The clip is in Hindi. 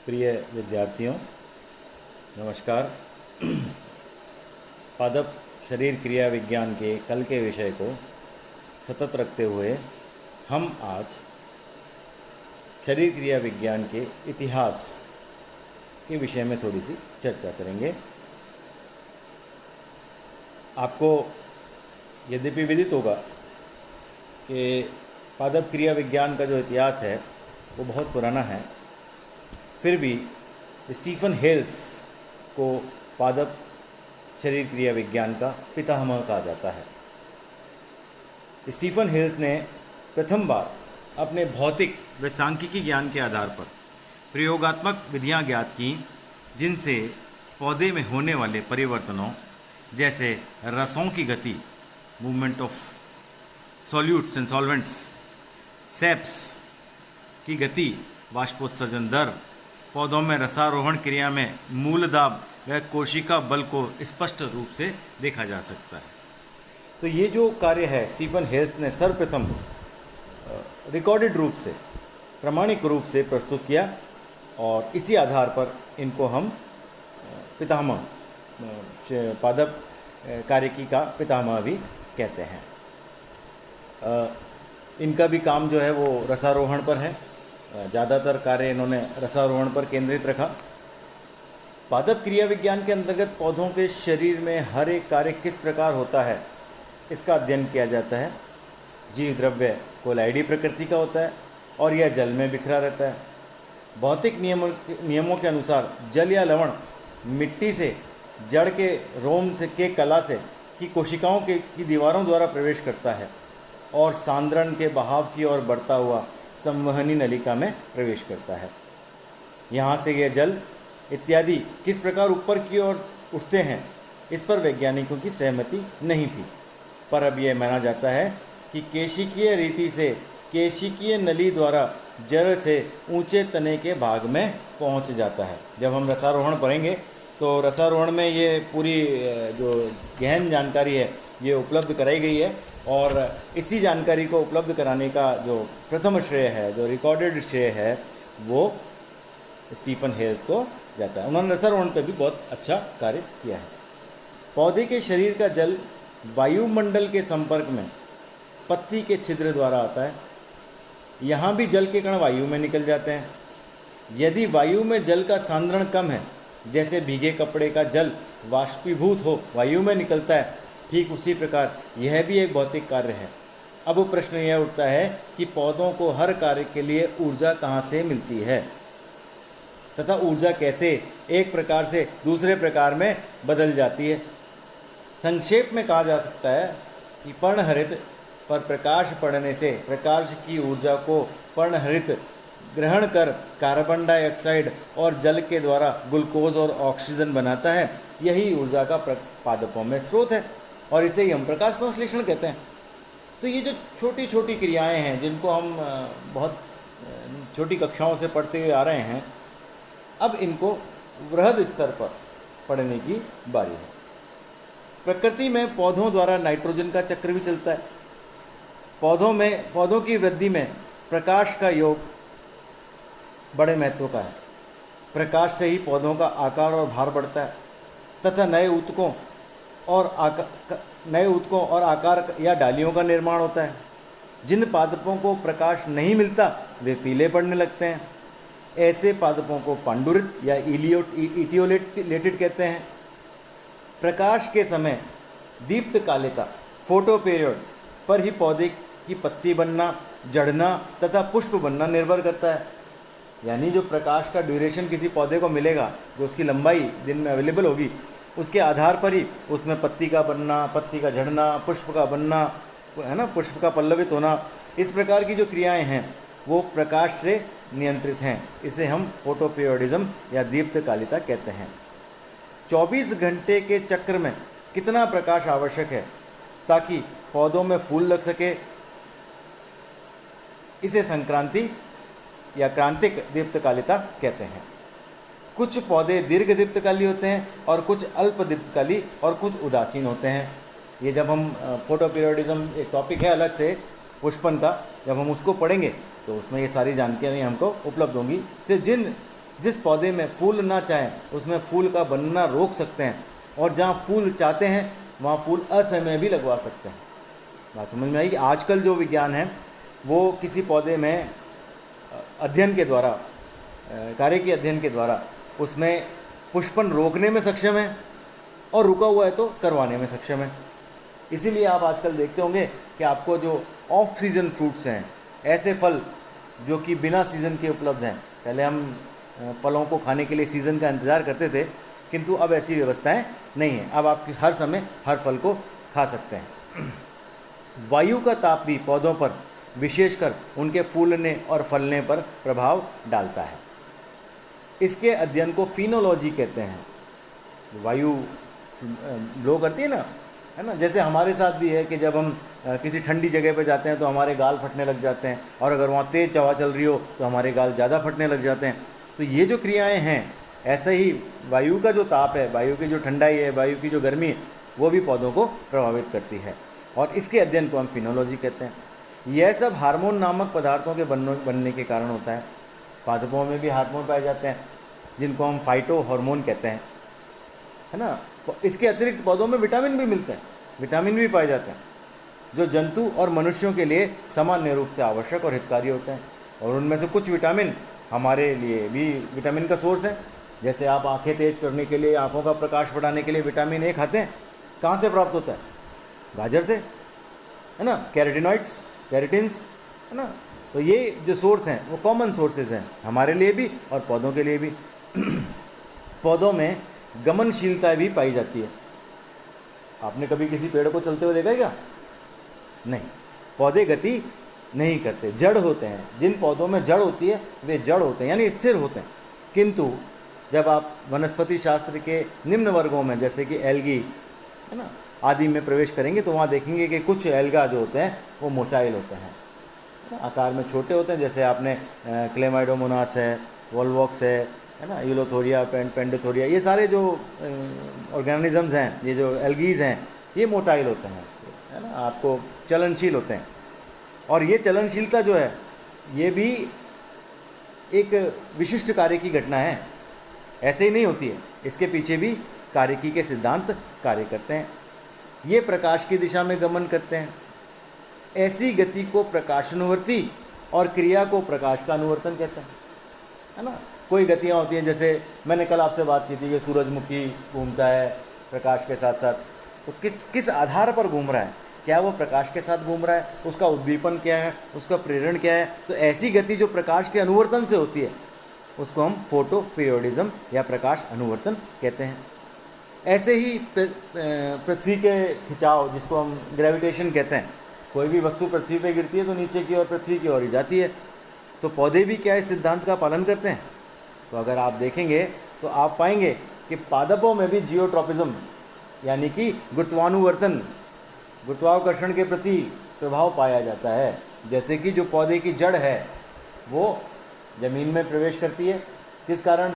प्रिय विद्यार्थियों, नमस्कार। पादप शरीर क्रिया विज्ञान के कल के विषय को सतत रखते हुए हम आज शरीर क्रिया विज्ञान के इतिहास के विषय में थोड़ी सी चर्चा करेंगे। आपको यद्यपि विदित होगा कि पादप क्रिया विज्ञान का जो इतिहास है वो बहुत पुराना है, फिर भी स्टीफन हेल्स को पादप शरीर क्रिया विज्ञान का पितामह कहा जाता है। स्टीफन हेल्स ने प्रथम बार अपने भौतिक व सांख्यिकी ज्ञान के आधार पर प्रयोगात्मक विधियां ज्ञात की, जिनसे पौधे में होने वाले परिवर्तनों जैसे रसों की गति, movement of solutes and solvents, ceps की गति, वाष्पोत्सर्जन दर, पौधों में रसारोहण क्रिया में मूल दाब व कोशिका बल को स्पष्ट रूप से देखा जा सकता है। तो ये जो कार्य है स्टीफन हेल्स ने सर्वप्रथम रिकॉर्डेड रूप से, प्रामाणिक रूप से प्रस्तुत किया और इसी आधार पर इनको हम पितामह, पादप कार्यकी का पितामह भी कहते हैं। इनका भी काम जो है वो रसारोहण पर है। ज़्यादातर कार्य इन्होंने रसारोहण पर केंद्रित रखा। पादप क्रिया विज्ञान के अंतर्गत पौधों के शरीर में हर एक कार्य किस प्रकार होता है, इसका अध्ययन किया जाता है। जीव द्रव्य कोलाइडी प्रकृति का होता है और यह जल में बिखरा रहता है। भौतिक नियमों के अनुसार जल या लवण मिट्टी से, जड़ के रोम से के कला से की कोशिकाओं की दीवारों द्वारा प्रवेश करता है और सांद्रण के बहाव की ओर बढ़ता हुआ संवहनी नलिका में प्रवेश करता है। यहाँ से यह जल इत्यादि किस प्रकार ऊपर की ओर उठते हैं, इस पर वैज्ञानिकों की सहमति नहीं थी, पर अब यह माना जाता है कि केशिकीय रीति से केशिकीय नली द्वारा जड़ से ऊंचे तने के भाग में पहुंच जाता है। जब हम रसारोहण पढ़ेंगे तो रसारोहण में ये पूरी जो गहन जानकारी है ये उपलब्ध कराई गई है और इसी जानकारी को उपलब्ध कराने का जो प्रथम श्रेय है, जो रिकॉर्डेड श्रेय है, वो स्टीफन हेल्स को जाता है। उन्होंने रसारोहण पर भी बहुत अच्छा कार्य किया है। पौधे के शरीर का जल वायुमंडल के संपर्क में पत्ती के छिद्र द्वारा आता है। यहाँ भी जल के कण वायु में निकल जाते हैं। यदि वायु में जल का सांद्रण कम है, जैसे भीगे कपड़े का जल वाष्पीभूत हो वायु में निकलता है, ठीक उसी प्रकार यह भी एक भौतिक कार्य है। अब प्रश्न यह उठता है कि पौधों को हर कार्य के लिए ऊर्जा कहाँ से मिलती है तथा ऊर्जा कैसे एक प्रकार से दूसरे प्रकार में बदल जाती है। संक्षेप में कहा जा सकता है कि पर्णहरित पर प्रकाश पड़ने से प्रकाश की ऊर्जा को पर्णहरित ग्रहण कर कार्बन डाइऑक्साइड और जल के द्वारा ग्लूकोज और ऑक्सीजन बनाता है। यही ऊर्जा का पादपों में स्रोत है और इसे ही हम प्रकाश संश्लेषण कहते हैं। तो ये जो छोटी छोटी क्रियाएं हैं जिनको हम बहुत छोटी कक्षाओं से पढ़ते हुए आ रहे हैं, अब इनको वृहद स्तर पर पढ़ने की बारी है। प्रकृति में पौधों द्वारा नाइट्रोजन का चक्र भी चलता है। पौधों की वृद्धि में प्रकाश का योग बड़े महत्व का है। प्रकाश से ही पौधों का आकार और भार बढ़ता है तथा नए ऊतकों और आकार या डालियों का निर्माण होता है। जिन पादपों को प्रकाश नहीं मिलता वे पीले पड़ने लगते हैं। ऐसे पादपों को पांडुरित या इटियोलेटेड कहते हैं। प्रकाश के समय दीप्त कालिका, फोटो पीरियड पर ही पौधे की पत्ती बनना, जड़ना तथा पुष्प बनना निर्भर करता है। यानी जो प्रकाश का ड्यूरेशन किसी पौधे को मिलेगा, जो उसकी लंबाई दिन में अवेलेबल होगी, उसके आधार पर ही उसमें पत्ती का बनना, पत्ती का झड़ना, पुष्प का बनना, है ना, पुष्प का पल्लवित होना, इस प्रकार की जो क्रियाएं हैं वो प्रकाश से नियंत्रित हैं। इसे हम फोटोपीरियोडिज्म या दीप्त कालिका कहते हैं। 24 घंटे के चक्र में कितना प्रकाश आवश्यक है ताकि पौधों में फूल लग सके, इसे संक्रांति या क्रांतिक दीप्तकालिता कहते हैं। कुछ पौधे दीर्घ दीप्तकाली होते हैं और कुछ अल्प दीप्तकाली और कुछ उदासीन होते हैं। ये जब हम फोटोपीरियोडिज्म एक टॉपिक है अलग से पुष्पन का, जब हम उसको पढ़ेंगे तो उसमें ये सारी जानकारी हमको उपलब्ध होंगी। से जिन जिस पौधे में फूल ना चाहें उसमें फूल का बनना रोक सकते हैं, और जहाँ फूल चाहते हैं वहाँ फूल असमय भी लगवा सकते हैं। बात समझ में आई कि आजकल जो विज्ञान है वो किसी पौधे में अध्ययन के द्वारा, कार्य के अध्ययन के द्वारा उसमें पुष्पन रोकने में सक्षम है, और रुका हुआ है तो करवाने में सक्षम है। इसीलिए आप आजकल देखते होंगे कि आपको जो ऑफ सीज़न फ्रूट्स हैं, ऐसे फल जो कि बिना सीज़न के उपलब्ध हैं, पहले हम फलों को खाने के लिए सीज़न का इंतज़ार करते थे, किंतु अब ऐसी व्यवस्थाएं नहीं हैं। अब आप हर समय हर फल को खा सकते हैं। वायु का ताप भी पौधों पर, विशेषकर उनके फूलने और फलने पर प्रभाव डालता है। इसके अध्ययन को फिनोलॉजी कहते हैं। वायु ब्लो करती है ना, जैसे हमारे साथ भी है कि जब हम किसी ठंडी जगह पर जाते हैं तो हमारे गाल फटने लग जाते हैं, और अगर वहाँ तेज़ हवा चल रही हो तो हमारे गाल ज़्यादा फटने लग जाते हैं। तो ये जो क्रियाएं हैं, ऐसे ही वायु का जो ताप है, वायु की जो ठंडाई है, वायु की जो गर्मी है, वो भी पौधों को प्रभावित करती है, और इसके अध्ययन को हम फिनोलॉजी कहते हैं। यह सब हार्मोन नामक पदार्थों के बनने के कारण होता है। पादपों में भी हार्मोन पाए जाते हैं जिनको हम फाइटो हार्मोन कहते हैं, है ना। इसके अतिरिक्त पौधों में विटामिन भी मिलते हैं, विटामिन भी पाए जाते हैं जो जंतु और मनुष्यों के लिए सामान्य रूप से आवश्यक और हितकारी होते हैं। और उनमें से कुछ विटामिन हमारे लिए भी विटामिन का सोर्स है। जैसे आप आंखें तेज करने के लिए, आंखों का प्रकाश बढ़ाने के लिए विटामिन ए खाते हैं, कहाँ से प्राप्त होता है? गाजर से, है ना, कैरोटिनॉइड्स, कैरेटिन्स, है ना। तो ये जो सोर्स हैं वो कॉमन सोर्सेज हैं हमारे लिए भी और पौधों के लिए भी। पौधों में गमनशीलता भी पाई जाती है। आपने कभी किसी पेड़ को चलते हुए देखा है क्या? नहीं, पौधे गति नहीं करते, जड़ होते हैं। जिन पौधों में जड़ होती है वे जड़ होते हैं, यानी स्थिर होते हैं। किंतु जब आप वनस्पति शास्त्र के निम्न वर्गों में, जैसे कि एल्गी, है ना, आदि में प्रवेश करेंगे तो वहाँ देखेंगे कि कुछ एल्गा जो होते हैं वो मोटाइल होते हैं, आकार में छोटे होते हैं। जैसे आपने क्लेमाइडोमोनास है, वोल्वॉक्स है ना, यूलोथोरिया, पेंडोथोरिया, ये सारे जो ऑर्गेनिजम्स हैं, ये जो एल्गीज हैं, ये मोटाइल होते हैं, है ना, आपको चलनशील होते हैं। और ये चलनशीलता जो है ये भी एक विशिष्ट कार्यकी घटना है, ऐसे ही नहीं होती है। इसके पीछे भी कार्यकी के सिद्धांत कार्य करते हैं। ये प्रकाश की दिशा में गमन करते हैं। ऐसी गति को प्रकाशानुवर्ती और क्रिया को प्रकाश का अनुवर्तन कहते हैं, है ना। कोई गतियाँ होती हैं, जैसे मैंने कल आपसे बात की थी कि सूरजमुखी घूमता है प्रकाश के साथ साथ, तो किस आधार पर घूम रहा है? क्या वो प्रकाश के साथ घूम रहा है? उसका उद्दीपन क्या है? उसका प्रेरण क्या है? तो ऐसी गति जो प्रकाश के अनुवर्तन से होती है उसको हम फोटो पीरियोडिज्म या प्रकाश अनुवर्तन कहते हैं। ऐसे ही पृथ्वी के खिंचाव, जिसको हम ग्रेविटेशन कहते हैं, कोई भी वस्तु पृथ्वी पे गिरती है तो नीचे की ओर, पृथ्वी की ओर ही जाती है। तो पौधे भी क्या इस सिद्धांत का पालन करते हैं? तो अगर आप देखेंगे तो आप पाएंगे कि पादपों में भी जियोट्रॉपिज्म, यानी कि गुरुत्वानुवर्तन, गुरुत्वाकर्षण के प्रति प्रभाव पाया जाता है। जैसे कि जो पौधे की जड़ है वो ज़मीन में प्रवेश करती है, किस कारण?